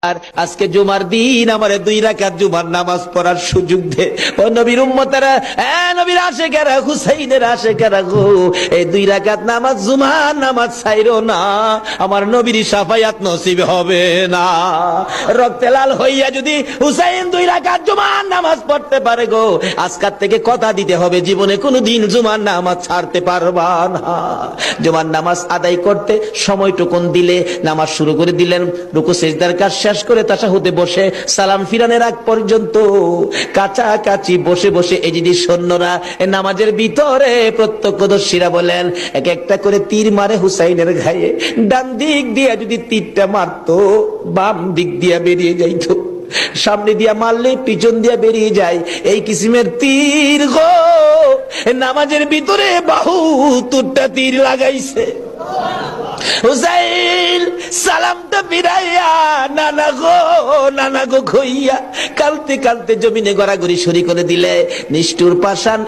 আর আজকে জুমার দিন আমারে 2 রাকাত জুমার নামাজ পড়ার সুযোগ দে। ও নবীর উম্মতেরা, নবীর আশিকেরা, হুসাইনের আশিকেরা গো, এই 2 রাকাত নামাজ জুমার নামাজ ছাইরো না, আমার নবীর শাফায়াত নসিব হবে না। রক্তে লাল হইয়া যদি হুসাইন 2 রাকাত জুমার নামাজ পড়তে পারে গো, আজকাল থেকে কথা দিতে হবে জীবনে কোনোদিন জুমার নামাজ ছাড়তে পারবা না। জুমার নামাজ আদায় করতে সময়টুকুন দিলে নামাজ শুরু করে দিলেন, রুকু সিজদার কাজ শেষ করে তাশাহুদে বসে সালাম ফিরানের আগ পর্যন্ত কাছাকাছি বসে বসে এই যে সৈন্যরা নামাজের ভিতরে প্রত্যক্ষদর্শীরা বলেন এক একটা করে তীর মারে হুসাইনের গায়ে। ডান দিক দিয়ে যদি তীরটা মারতো, বাম দিক দিয়ে বেরিয়ে যাইতো, সামনে দিয়া মারলে পিছন দিয়া বেরিয়ে যায়, এই কিসিমের তীর গো নামাজের ভিতরে বাহুতুরটা তীর লাগাইছে। হুসাইন সালামটা ফিরাইয়া নানা গো কইয়া কালতে কালতে জমিনে গড়াগড়ি শুরু করে দিলে। নিষ্ঠুর পাষাণ